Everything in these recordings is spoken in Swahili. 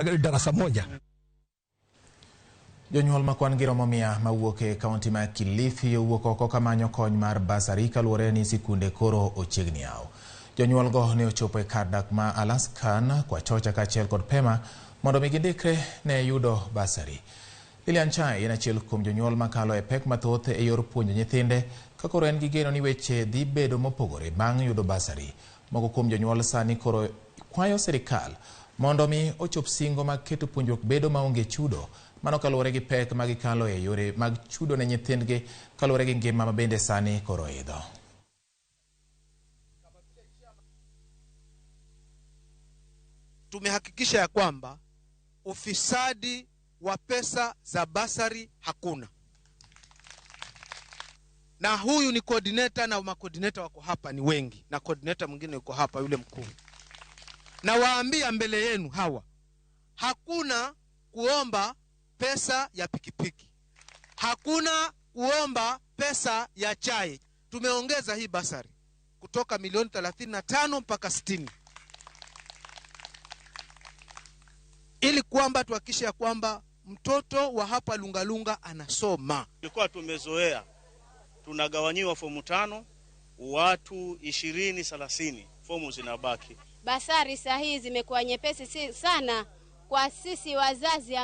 darasa moja. Jonyuol makwan giromo mia mawuok e kaunti ma Kilifi owuok oko kamanyo kony mar basari kaluwore ni sikunde koro ochiegni yaw. Jonyuol go ne ochopo e kar dak ma Alaskan kwa chocha kaachiel kod pema mondo mi gindikre ne yudo basari. Lilian Chai en achiel kuom jonyuol makalo e pek mathoth e yor puonjo nyithinde ka koro en gi geno ni weche dhi bedo mopogore bang' yudo basari. Moko kuom jonyuol sani koro kwayo sirikal mondo mi ochop singo mag keto puonjruok bedo maonge chudo. Mano kaluwore gi pek magikalo e yore mag chudo ne nyithindgi kaluwore gi ngima mabende sani koro idho. Tumehakikisha ya kwamba ufisadi wa pesa za basari hakuna. Na huyu ni coordinator na makoordinator wako hapa ni wengi. Na coordinator mwingine yuko hapa yule mkuu. Na waambia mbele yenu hawa. Hakuna kuomba pesa ya pikipiki. Hakuna kuomba pesa ya chai. Tumeongeza hii basari kutoka milioni 35 mpaka 60. Ili kwamba tuhakikishe ya kwamba mtoto wa hapa Lungalunga anasoma. Tulikuwa tumezoea tunagawanyiwa fomu 5, watu 20-30 fomu zinabaki. Basari sahihi zimekuwa nyepesi sana kwa sisi wazazi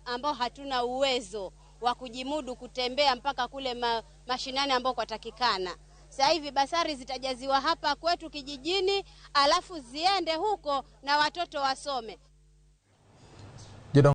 ambao hatuna uwezo wa kujimudu kutembea mpaka kule mashinani ambao kwatakikana. Sasa hivi basari zitajaziwa hapa kwetu kijijini alafu ziende huko na watoto wasome.